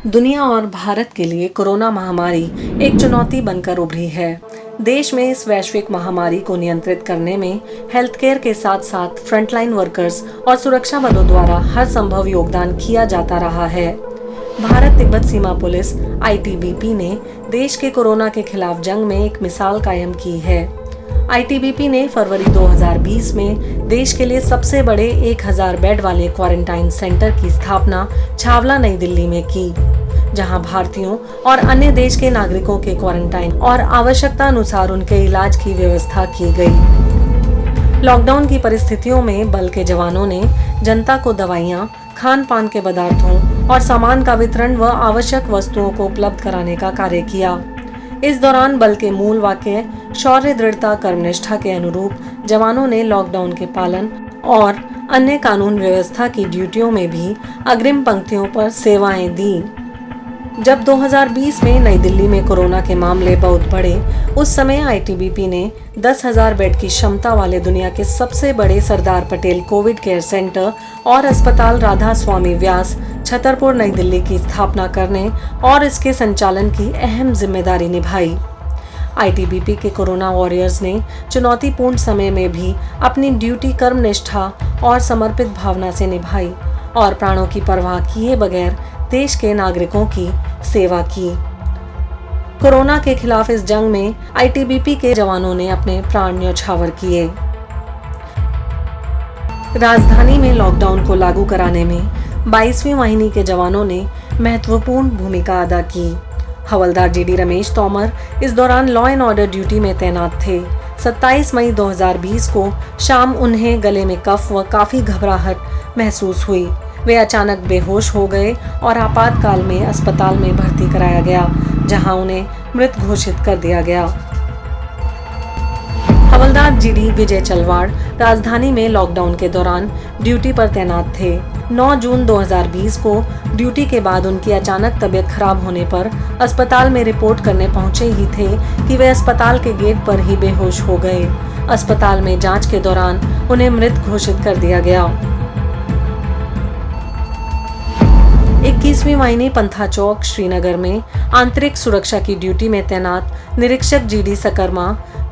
दुनिया और भारत के लिए कोरोना महामारी एक चुनौती बनकर उभरी है। देश में इस वैश्विक महामारी को नियंत्रित करने में हेल्थ केयर के साथ साथ फ्रंटलाइन वर्कर्स और सुरक्षा बलों द्वारा हर संभव योगदान किया जाता रहा है। भारत तिब्बत सीमा पुलिस आईटीबीपी ने देश के कोरोना के खिलाफ जंग में एक मिसाल कायम की है। आईटीबीपी ने फरवरी 2020 में देश के लिए सबसे बड़े 1000 बेड वाले क्वारंटाइन सेंटर की स्थापना छावला नई दिल्ली में की, जहां भारतीयों और अन्य देश के नागरिकों के क्वारंटाइन और आवश्यकता अनुसार उनके इलाज की व्यवस्था की गई। लॉकडाउन की परिस्थितियों में बल के जवानों ने जनता को दवाइयां, खान पान के पदार्थों और सामान का वितरण व आवश्यक वस्तुओं को उपलब्ध कराने का कार्य किया। इस दौरान बल के मूल वाक्य शौर्य, दृढ़ता, कर्मनिष्ठा के अनुरूप जवानों ने लॉकडाउन के पालन और अन्य कानून व्यवस्था की ड्यूटियों में भी अग्रिम पंक्तियों पर सेवाएं दी। जब 2020 में नई दिल्ली में कोरोना के मामले बहुत बढ़े, उस समय आईटीबीपी ने 10,000 बेड की क्षमता वाले दुनिया के सबसे बड़े Sardar Patel Covid care centre और अस्पताल राधा स्वामी व्यास, छतरपुर, नई दिल्ली की स्थापना करने और इसके संचालन की अहम जिम्मेदारी निभाई। आईटीबीपी के कोरोना वॉरियर्स ने चुनौतीपूर्ण समय में भी अपनी ड्यूटी कर्मनिष्ठा और समर्पित भावना से निभाई और प्राणों की परवाह किए बगैर देश के नागरिकों की सेवा की। कोरोना के खिलाफ इस जंग में आईटीबीपी के जवानों ने अपने प्राण न्यौछावर किए। राजधानी में लॉकडाउन को लागू कराने में 22वीं वाहिनी के जवानों ने महत्वपूर्ण भूमिका अदा की। हवलदार जीडी रमेश तोमर इस दौरान लॉ एंड ऑर्डर ड्यूटी में तैनात थे। 27 मई 2020 को शाम उन्हें गले में कफ व काफी घबराहट महसूस हुई। वे अचानक बेहोश हो गए और आपातकाल में अस्पताल में भर्ती कराया गया, जहां उन्हें मृत घोषित कर दिया गया। हवलदार जीडी विजय चलवाड़ राजधानी में लॉकडाउन के दौरान ड्यूटी पर तैनात थे। 9 जून 2020 को ड्यूटी के बाद उनकी अचानक तबीयत खराब होने पर अस्पताल में रिपोर्ट करने पहुंचे ही थे कि वे अस्पताल के गेट पर ही बेहोश हो गए। अस्पताल में जांच के दौरान उन्हें मृत घोषित कर दिया गया। 21वीं वाहिनी पंथा चौक श्रीनगर में आंतरिक सुरक्षा की ड्यूटी में तैनात निरीक्षक जीडी सकरमा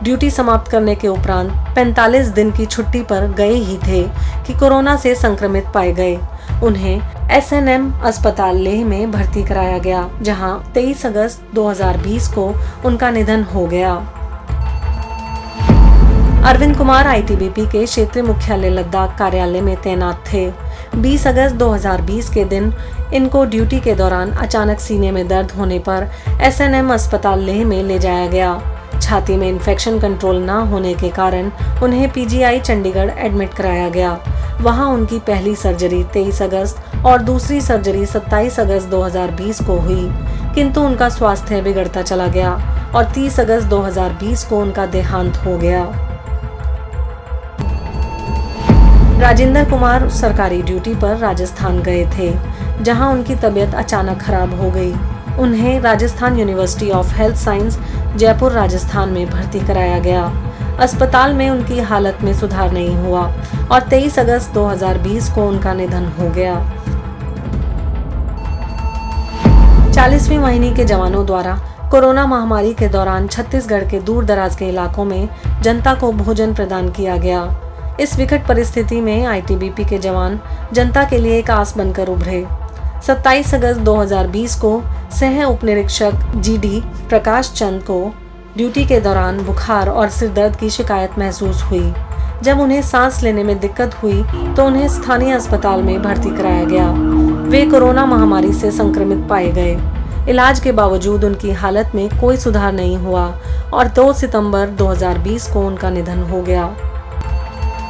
ड्यूटी समाप्त करने के उपरांत 45 दिन की छुट्टी पर गए ही थे कि कोरोना से संक्रमित पाए गए। उन्हें एसएनएम अस्पताल लेह में भर्ती कराया गया, जहां 23 अगस्त 2020 को उनका निधन हो गया। अरविंद कुमार आईटीबीपी के क्षेत्रीय मुख्यालय लद्दाख कार्यालय में तैनात थे। 20 अगस्त 2020 के दिन इनको ड्यूटी के दौरान अचानक सीने में दर्द होने पर एसएनएम अस्पताल लेह में ले जाया गया। छाती में इन्फेक्शन कंट्रोल न होने के कारण उन्हें पीजीआई चंडीगढ़ एडमिट कराया गया। वहां उनकी पहली सर्जरी 23 अगस्त और दूसरी सर्जरी 27 अगस्त 2020 को हुई, किंतु उनका स्वास्थ्य बिगड़ता चला गया और 30 अगस्त 2020 को उनका देहांत हो गया। राजेंद्र कुमार सरकारी ड्यूटी पर राजस्थान गए थे, जहां उनकी तबीयत अचानक खराब हो गई। उन्हें Rajasthan university of health science Jaipur Rajasthan में भर्ती कराया गया। अस्पताल में उनकी हालत में सुधार नहीं हुआ और 23 अगस्त 2020 को उनका निधन हो गया। 40वीं वाहिनी के जवानों द्वारा कोरोना महामारी के दौरान छत्तीसगढ़ के दूर दराज के इलाकों में जनता को भोजन प्रदान किया गया। इस विकट परिस्थिति में आईटीबीपी के जवान जनता के लिए एक आस बनकर उभरे। 27 अगस्त 2020 को सह उपनिरीक्षक जीडी प्रकाश चंद को ड्यूटी के दौरान बुखार और सिर दर्द की शिकायत महसूस हुई। जब उन्हें सांस लेने में दिक्कत हुई तो उन्हें स्थानीय अस्पताल में भर्ती कराया गया। वे कोरोना महामारी से संक्रमित पाए गए। इलाज के बावजूद उनकी हालत में कोई सुधार नहीं हुआ और 2 सितंबर 2020 को उनका निधन हो गया।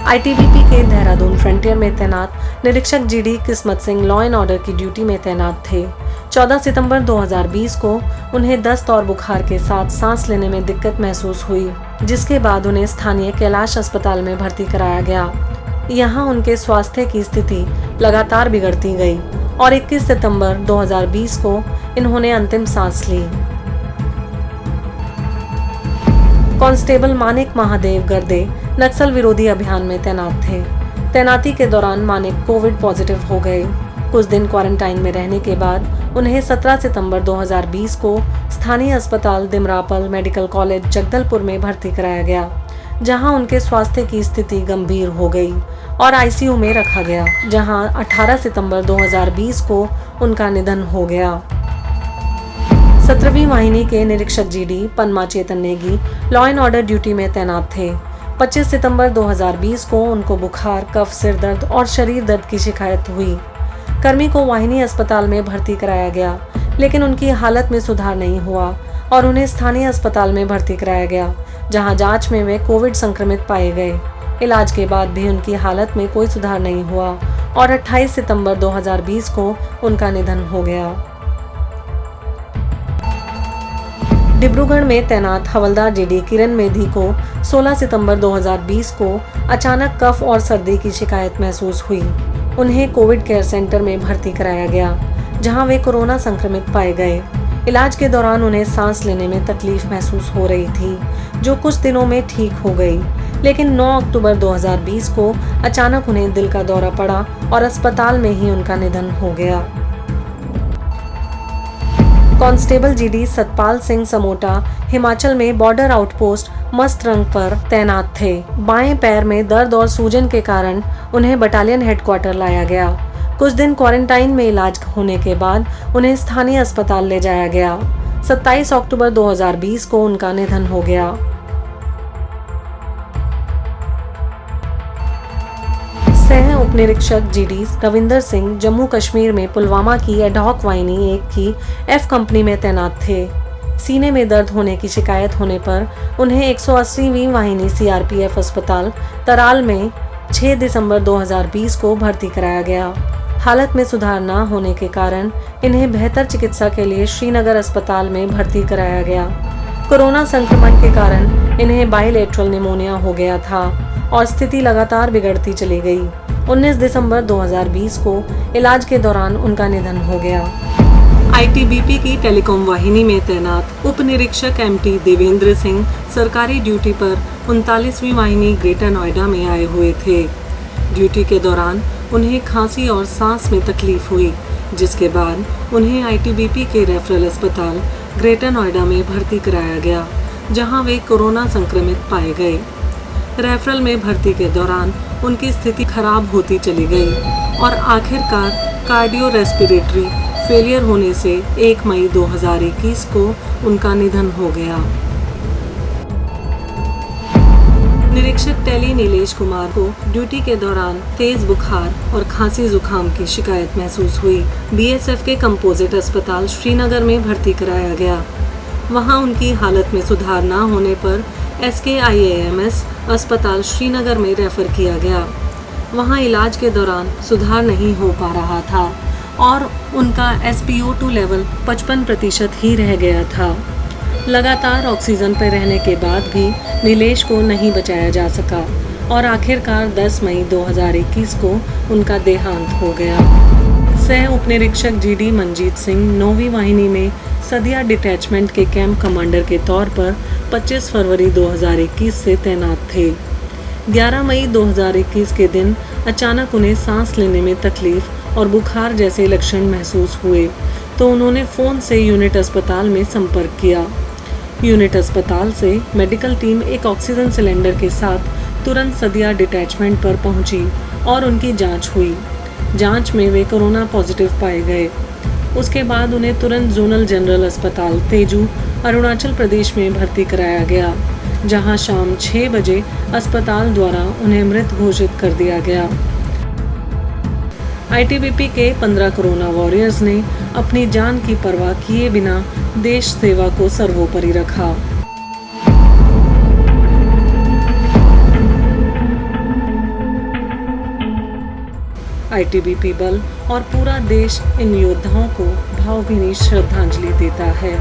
आईटीबीपी के देहरादून फ्रंटियर में तैनात निरीक्षक जीडी किस्मत सिंह लॉ एंड ऑर्डर की ड्यूटी में तैनात थे। 14 सितंबर 2020 को उन्हें दस्त और बुखार के साथ सांस लेने में दिक्कत महसूस हुई, जिसके बाद उन्हें स्थानीय कैलाश अस्पताल में भर्ती कराया गया। यहाँ उनके स्वास्थ्य की स्थिति लगातार बिगड़ती गई और 21 सितंबर 2020 को इन्होंने अंतिम सांस ली। कांस्टेबल मानिक महादेव गर्दे नक्सल विरोधी अभियान में तैनात थे। तैनाती के दौरान मानिक कोविड पॉजिटिव हो गए। कुछ दिन क्वारंटाइन में रहने के बाद उन्हें 17 सितंबर 2020 को स्थानीय अस्पताल दिमरापल मेडिकल कॉलेज जगदलपुर में भर्ती कराया गया, जहां उनके स्वास्थ्य की स्थिति गंभीर हो गई और आईसीयू में रखा गया, जहां 18 सितंबर 2020 को उनका निधन हो गया। 17वीं वाहिनी के निरीक्षक GD Panma Chetan Negi law and order duty में तैनात थे। 25 सितंबर 2020 को उनको बुखार, कफ, सिर दर्द और शरीर दर्द की शिकायत हुई। कर्मी को वाहिनी अस्पताल में भर्ती कराया गया, लेकिन उनकी हालत में सुधार नहीं हुआ और उन्हें स्थानीय अस्पताल में भर्ती कराया गया, जहां जांच में वे कोविड संक्रमित पाए गए। इलाज के बाद भी उनकी हालत में कोई सुधार नहीं हुआ और 28 सितंबर 2020 को उनका निधन हो गया। डिब्रूगढ़ में तैनात हवलदार जीडी किरण मेधी को 16 सितंबर 2020 को अचानक कफ और सर्दी की शिकायत महसूस हुई। उन्हें कोविड केयर सेंटर में भर्ती कराया गया, जहां वे कोरोना संक्रमित पाए गए। इलाज के दौरान उन्हें सांस लेने में तकलीफ महसूस हो रही थी, जो कुछ दिनों में ठीक हो गई, लेकिन 9 अक्टूबर 2020 को अचानक उन्हें दिल का दौरा पड़ा और अस्पताल में ही उनका निधन हो गया। कांस्टेबल जीडी सतपाल सिंह समोटा हिमाचल में बॉर्डर आउटपोस्ट मस्तरंग पर तैनात थे। बाएं पैर में दर्द और सूजन के कारण उन्हें बटालियन हेडक्वार्टर लाया गया। कुछ दिन क्वारंटाइन में इलाज होने के बाद उन्हें स्थानीय अस्पताल ले जाया गया। 27 अक्टूबर 2020 को उनका निधन हो गया। सह उपनिरीक्षक जीडी रविंदर सिंह जम्मू कश्मीर में पुलवामा की एडहॉक वाहिनी 1 की एफ कंपनी में तैनात थे। सीने में दर्द होने की शिकायत होने पर उन्हें 180वीं वाहिनी सीआरपीएफ अस्पताल तराल में 6 दिसंबर 2020 को भर्ती कराया गया। हालत में सुधार न होने के कारण इन्हें बेहतर चिकित्सा के लिए श्रीनगर अस्पताल में भर्ती कराया गया। कोरोना संक्रमण के कारण इन्हें बाइलेटरल निमोनिया हो गया था और स्थिति लगातार बिगड़ती चली गई। 19 दिसंबर 2020 को इलाज के दौरान उनका निधन हो गया। आईटीबीपी की टेलीकॉम वाहिनी में तैनात उप निरीक्षक एमटी देवेंद्र सिंह सरकारी ड्यूटी पर 39वीं वाहिनी ग्रेटर नोएडा में आए हुए थे। ड्यूटी के दौरान उन्हें खांसी और सांस में तकलीफ हुई, जिसके बाद उन्हें आईटीबीपी के रेफरल अस्पताल ग्रेटर नोएडा में भर्ती कराया गया, जहां वे कोरोना संक्रमित पाए गए। रेफरल में भर्ती के दौरान उनकी स्थिति खराब होती चली गई और आखिरकार कार्डियो रेस्पिरेटरी फेलियर होने से 1 मई 2021 को उनका निधन हो गया। निरीक्षक टेली नीलेश कुमार को ड्यूटी के दौरान तेज बुखार और खांसी जुकाम की शिकायत महसूस हुई। बीएसएफ के कंपोजिट अस्पताल श्रीनगर में भर्ती कराया गया। वहां उनकी हालत में सुधार न होने पर SKIAMS अस्पताल श्रीनगर में रेफर किया गया। वहां इलाज के दौरान सुधार नहीं हो पा रहा था और उनका SpO2 लेवल 55% ही रह गया था। लगातार ऑक्सीजन पर रहने के बाद भी नीलेश को नहीं बचाया जा सका और आखिरकार 10 मई 2021 को उनका देहांत हो गया। सह उपनिरीक्षक जीडी मनजीत सिंह 9वीं वाहिनी में सदिया डिटैचमेंट के कैंप कमांडर के तौर पर 25 फरवरी 2021 से तैनात थे। 11 मई 2021 के दिन अचानक उन्हें सांस लेने में तकलीफ और बुखार जैसे लक्षण महसूस हुए, तो उन्होंने फ़ोन से यूनिट अस्पताल में संपर्क किया। यूनिट अस्पताल से मेडिकल टीम एक ऑक्सीजन सिलेंडर के साथ तुरंत सदिया डिटैचमेंट पर पहुंची और उनकी जांच हुई। जांच में वे कोरोना पॉजिटिव पाए गए। उसके बाद उन्हें तुरंत जोनल जनरल अस्पताल तेजू अरुणाचल प्रदेश में भर्ती कराया गया, जहां शाम 6 बजे अस्पताल द्वारा उन्हें मृत घोषित कर दिया गया। आईटीबीपी के 15 कोरोना वॉरियर्स ने अपनी जान की परवाह किए बिना देश सेवा को सर्वोपरि रखा। आईटीबीपी बल और पूरा देश इन योद्धाओं को भावभीनी श्रद्धांजलि देता है।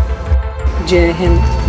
जय हिंद।